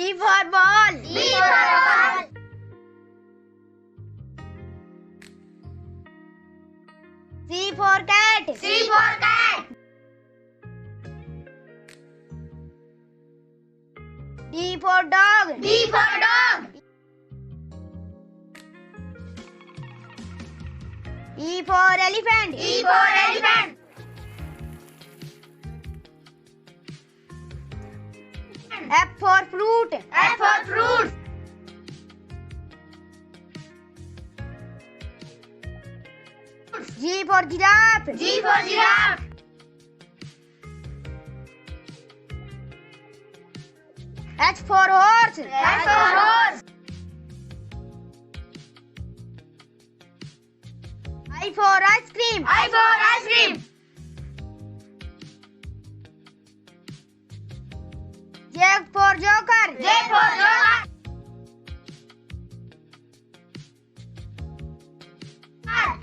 B for ball. B for ball. C for cat. C for cat. D for dog. D for dog. E for elephant. E for elephant. F for fruit. F for fruit. G for giraffe. G for giraffe. H for horse. H for horse. I for ice cream. I for ice cream. J for joker. J for joker.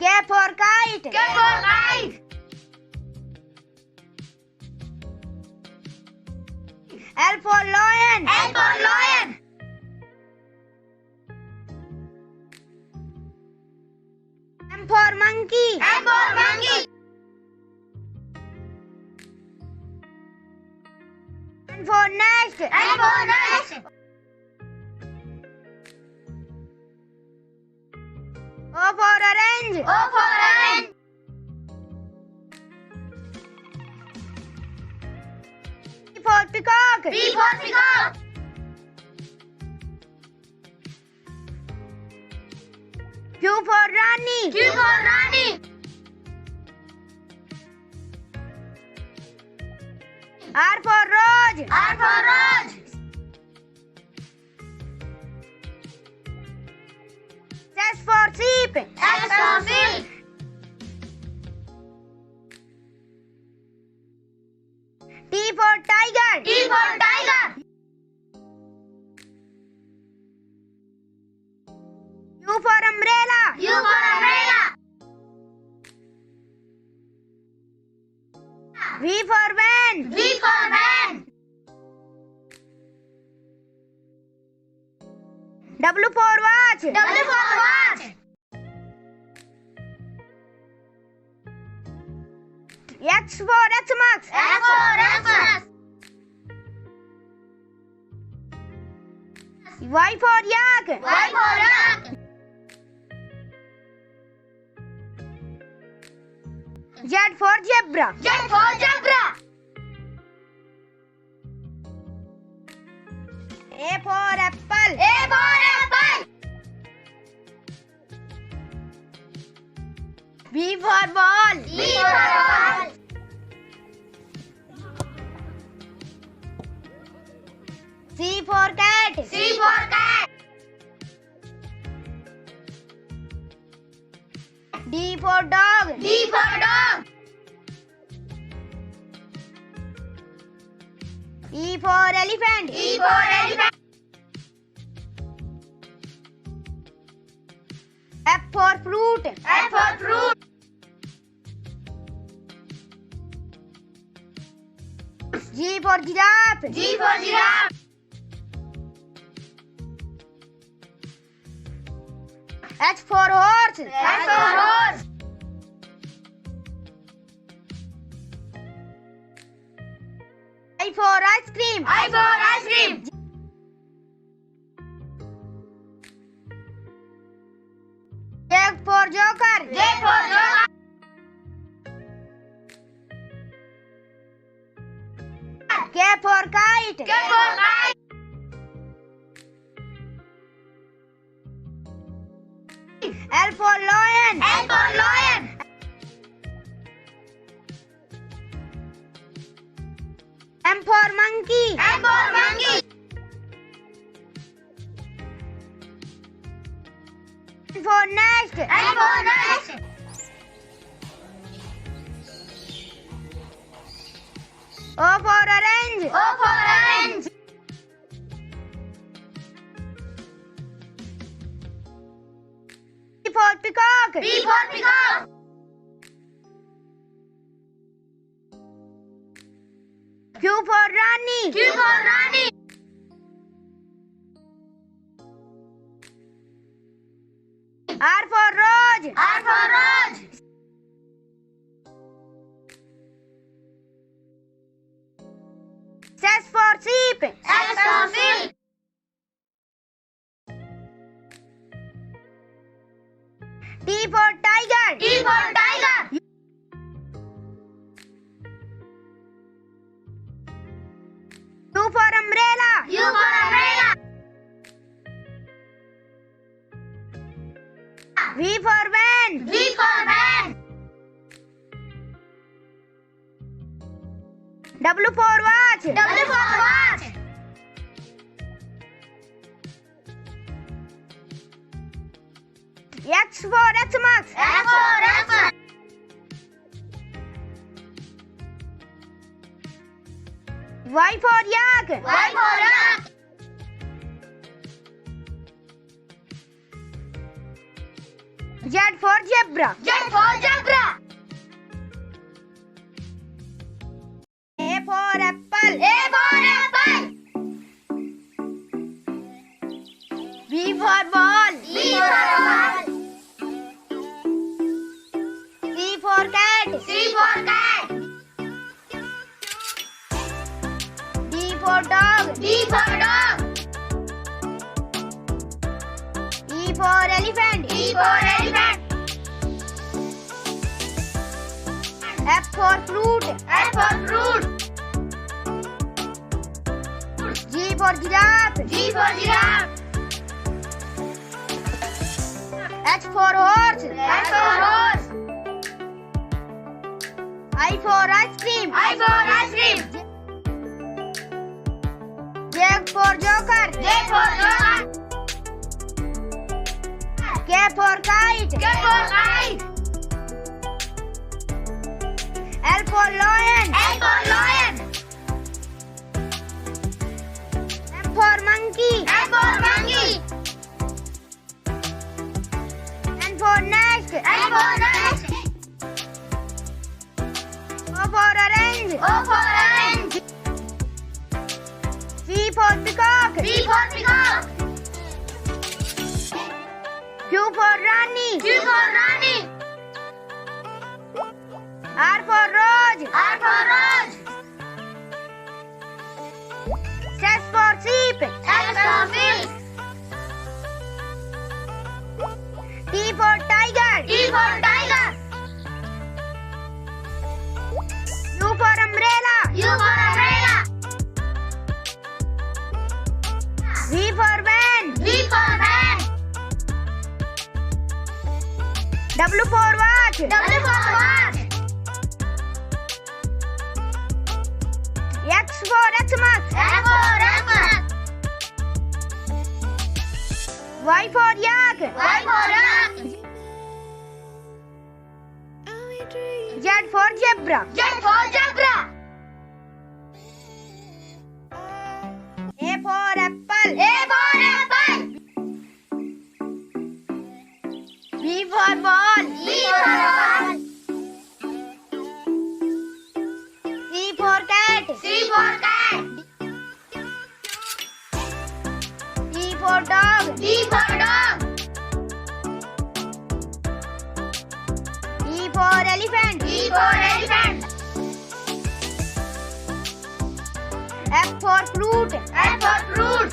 K for kite. K for kite. L for lion. L for lion. M for monkey. M for monkey. N for nest. N for nest. O for orange. O for orange. P for peacock. P for peacock. Q for Rani. Q for Rani. R for rose. R for rose. S for sheep. S for sheep. T for tiger. T for tiger. U for umbrella. U for umbrella. V for van. V for van. W for watch. W for watch. X for Xmas. X for Xmas. Y for yak. Y for yak. Z for zebra. Z for zebra. A for apple. A for apple. B for ball. B for ball. C for cat. C for cat. D for dog. D for dog. E for elephant. E for elephant. F for fruit. F for fruit. G for giraffe. G for giraffe. H for horse. H for horse. I for ice cream. I for ice cream. J for joker. J for joker. K for kite. K for kite. L for lion. L for lion. M for monkey. M for monkey. N for nest. N for nest. O for orange. O for orange. P for peacock. P for peacock. Q for Rani. Q for Rani. R for rose. R for rose. S for sheep. S for sheep. T for tiger. T for tiger. U for umbrella. U for umbrella. V for van. V for van. W for watch. W for watch. X for Xmas. X for X. Y for yak. Y for yak. Z for zebra. Z for zebra. A for apple. A for apple. B for ball. B for ball. C for cat. C for cat. D for dog. D for dog. E for elephant. E for elephant. F for fruit. F for fruit. G for giraffe. G for giraffe. H for horse. H for horse. I for ice cream. I for ice cream. J for joker. J for joker. K for kite. K for kite. L for lion. L for lion. M for monkey. M for monkey. N for nest. N for nest. O for orange. O for orange. P for peacock. P for peacock. Q for Rani. Q for Rani. R for rose. R for rose. S for sheep. S for sheep. T for tiger. T for tiger. U for umbrella. U for umbrella. V for van. V for van. W for watch. W for watch. X for Xmas. X for Xmas. Y for yak. Y for yak. Z for zebra. Z for zebra. A for apple. A for apple. B for ball. B for ball. C for cat. C for cat. D for dog. D for dog. E for elephant. E for elephant. F for fruit. F for fruit.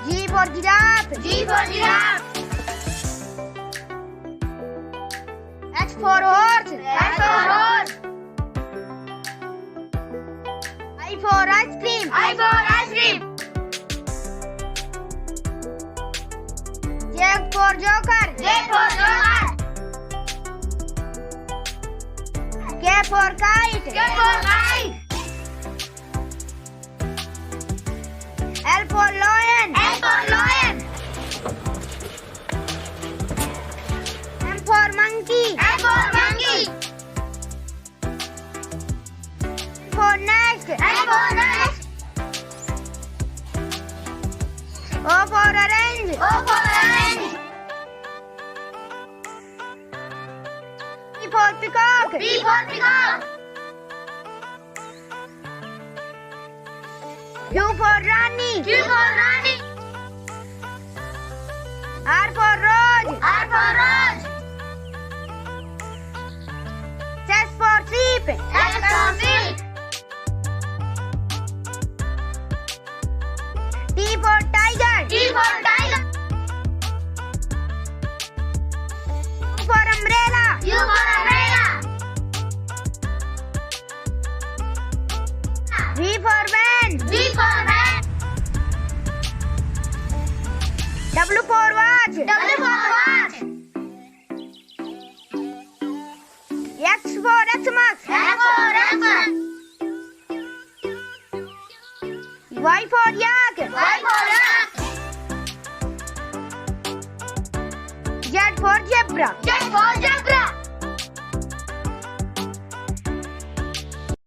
G for giraffe. G for giraffe. H for horse. H for horse. I for ice cream. I for ice cream. J for joker. J for joker. K for kite. K for kite. L for lion. L for lion. M for monkey. M for monkey. N for nest. N for nest. O for orange. O for orange. P for peacock. P for peacock. Q for Rani. Q for Rani. R for rose. R for rose. S for sheep. S for sheep. T for tiger. T for tiger. U for umbrella. U for umbrella. V for van. V for van. W for watch. W for watch. X for Xmas. X for Xmas. Y for yak. Y for yak. Z for zebra. Z for zebra.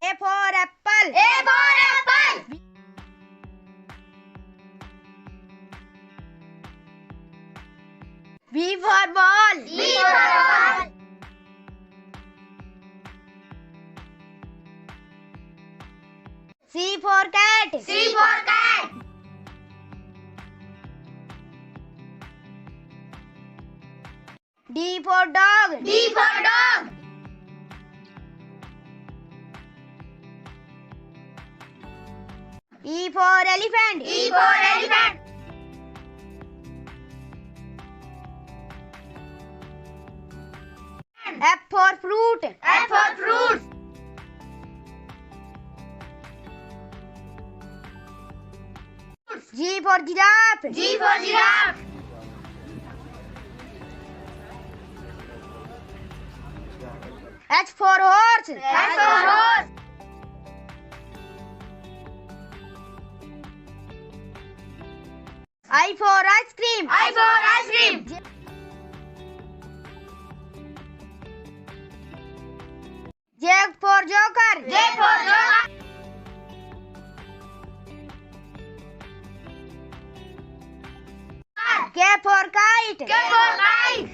A for apple. A for apple. B for ball. B for ball. C for cat. C for cat. D for dog. D for dog. E for elephant. E for elephant. F for fruit. F for fruit. G for giraffe. G for giraffe. H for horse. H for horse. I for ice cream. I for ice cream. J for joker. J for joker. K for kite. K for kite.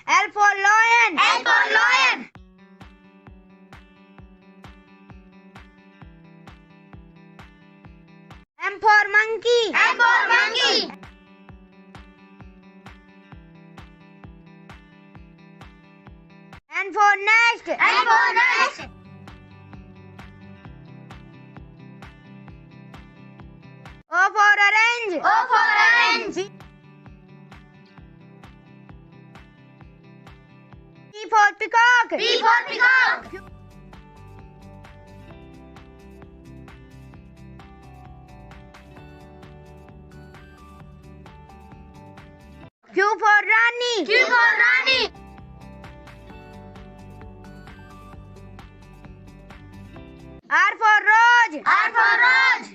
L for lion. L for lion. M for monkey. M for monkey. N for nest. N for nest. O for orange. O for orange. P for peacock. P for peacock. Q for Rani. Q for Rani. R for Rose. R for rose.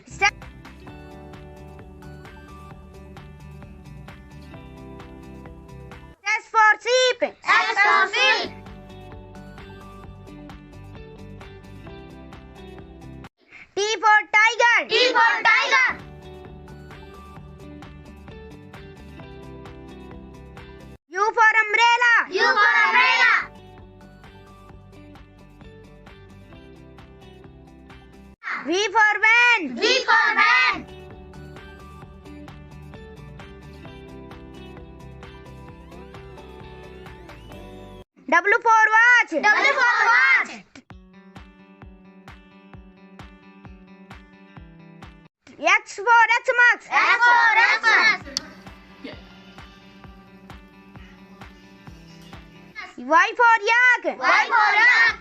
S for sheep. S for sheep. T for tiger. T for tiger. U for umbrella. U for umbrella. V for van. V for van. W for watch. W for watch. X for Xmas. X for Xmas. Y for yak. Y for yak.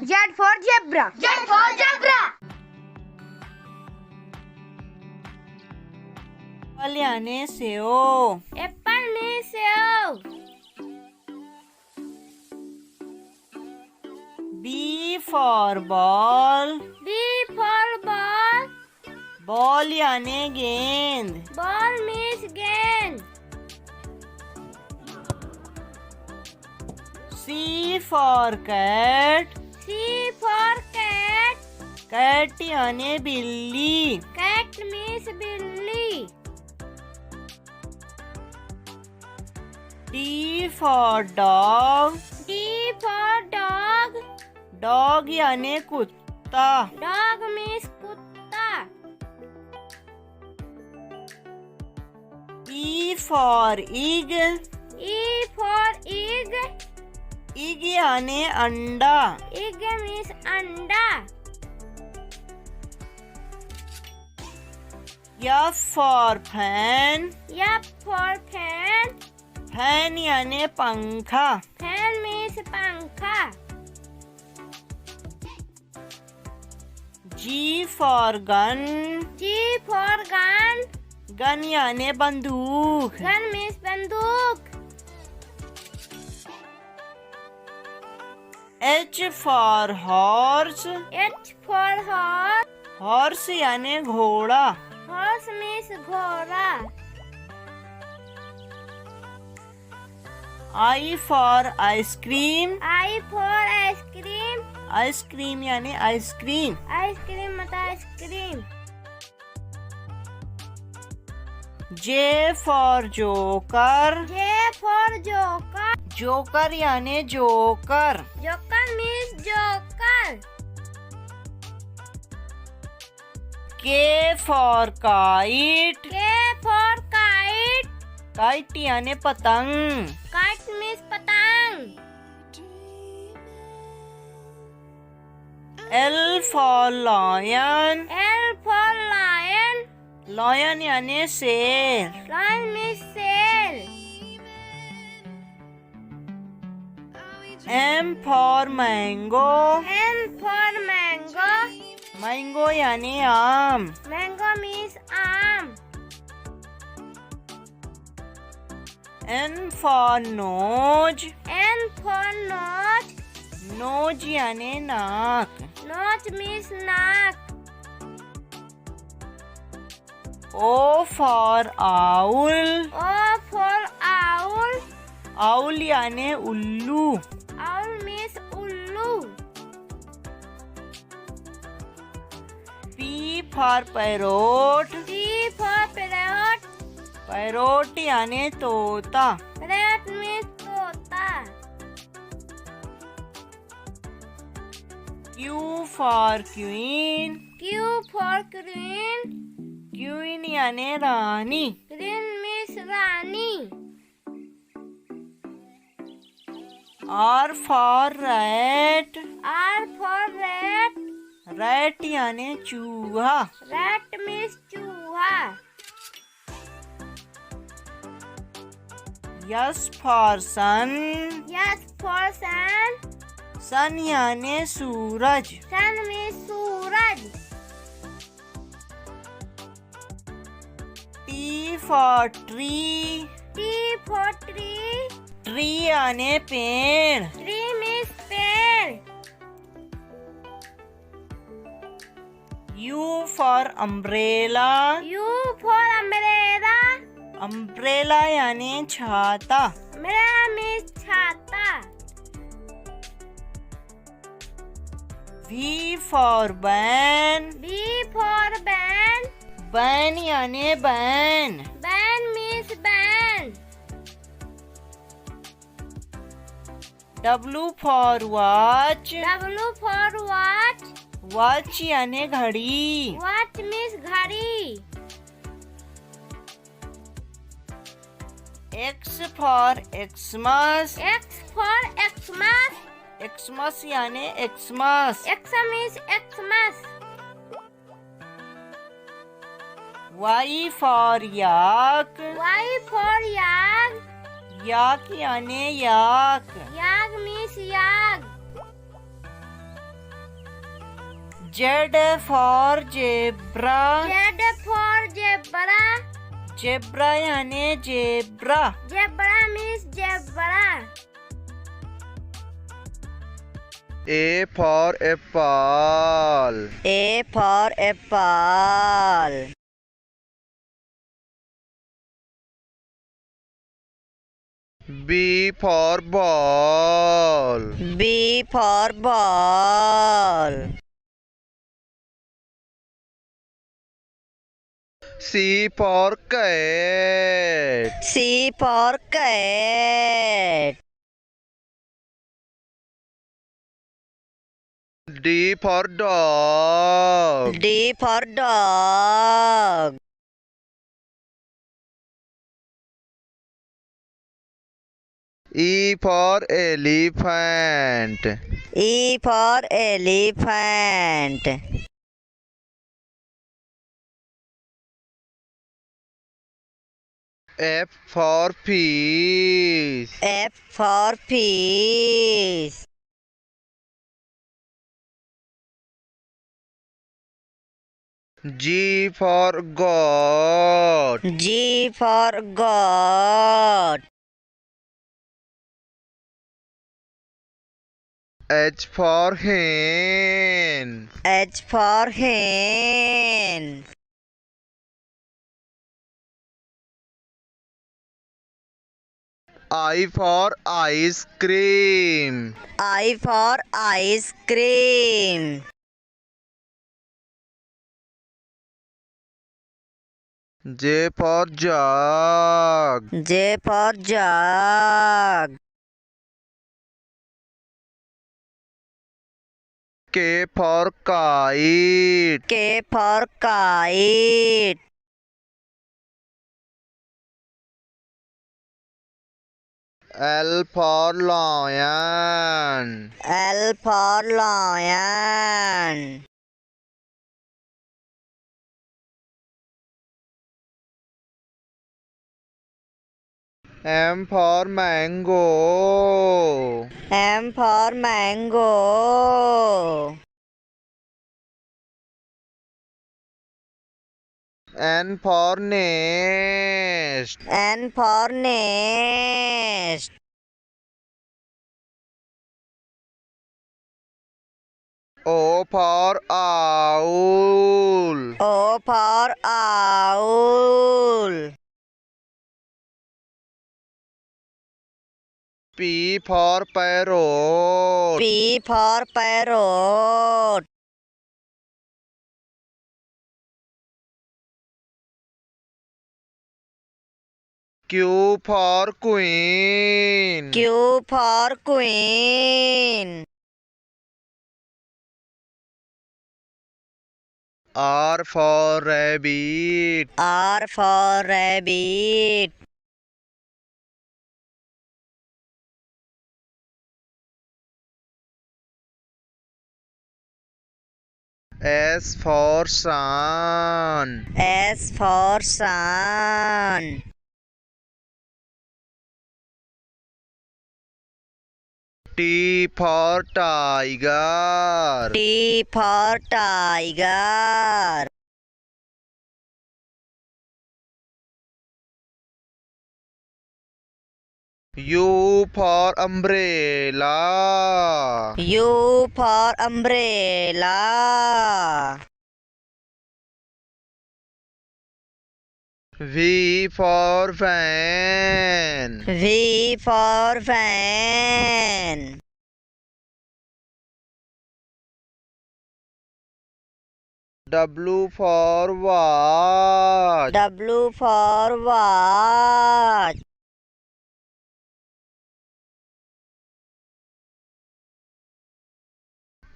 Z for zebra. Z for zebra. याने save. Apple में save. B for ball. B for ball. Ball याने गेंद. Ball means गेंद. C for cat. C for cat. Cat याने बिल्ली. Cat means बिल्ली. D for dog. D for dog. Dog यानी कुत्ता. Dog means कुत्ता. E for egg. E for egg. Egg यानी अंडा. Egg means अंडा. F for fan. F for fan. Fan यानी पंखा. Fan means पंखा. G for gun. G for gun. Gun यानी बंदूक. Gun means बंदूक. H for horse. H for horse. Horse यानी घोड़ा. Horse means घोड़ा. I for ice cream. I for ice cream. Ice cream यानी आइसक्रीम. Ice cream मतलब ice cream. J for joker. J for joker. Joker यानी joker. Joker means joker. K for kite. K for kite. Kite यानी पतंग. Kite means पतंग. L for lion. L for lion. Lion यानी शेर. Lion means शेर. M for mango. M for mango. Mango यानी आम. Mango means आम. N for nose. N for nose. Nose यानी नाक. Nose means नाक. O for owl. O for owl. Owl यानी उल्लू. Owl means उल्लू. P for parrot. P for parrot. Parrot यानी तोता. Parrot means तोता. Q for queen. Q for queen. Queen यानी रानी. Queen means Rani. R for rat. R for rat. Rat यानी चूहा. Rat means चूहा. S for sun. S for sun. सन यानी सूरज. Sun means Suraj. T for tree. T for tree. Tree यानी पेड़. Tree means पेड़. U for umbrella. U for umbrella. Umbrella यानी छाता. Umbrella means छाता. V for van. B for ban. Ban यानी ban. Ban means ban. W for watch. W for watch. Watch यानी घड़ी. Watch means घड़ी. X for Xmas. X for Xmas. Xmas यानी Xmas. X means Xmas. Y for yak. Y for yak. याक यानी याक. Yak means yak. Z for zebra. Z for zebra. Zebra यानी zebra. Zebra means zebra. A for apple. A for apple. B for ball. B for ball. C for cat. C for cat. D for dog. D for dog. E for elephant. E for elephant. F for fish. F for fish. G for goat. G for goat. H for hen. H for hen. I for ice cream. I for ice cream. J for jug. J for jug. K for kite. K for kite. L for lion. L for lion. M for mango. M for mango. N for nest. N for nest. O for owl. O for owl. P for parrot. P for parrot. Q for queen. Q for queen. R for rabbit. R for rabbit. S for sun. S for sun. T for tiger. T for tiger. U for umbrella. U for umbrella. V for van. V for van. W for watch. W for watch.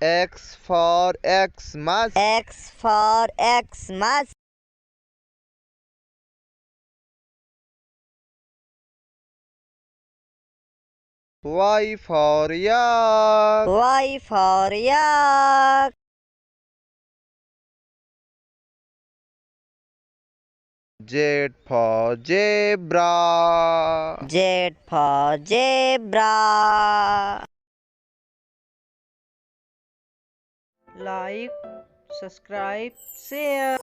X for Xmas. X for Xmas. Y for yak. Y for yak. Z for zebra. Z for zebra. Like, subscribe, share.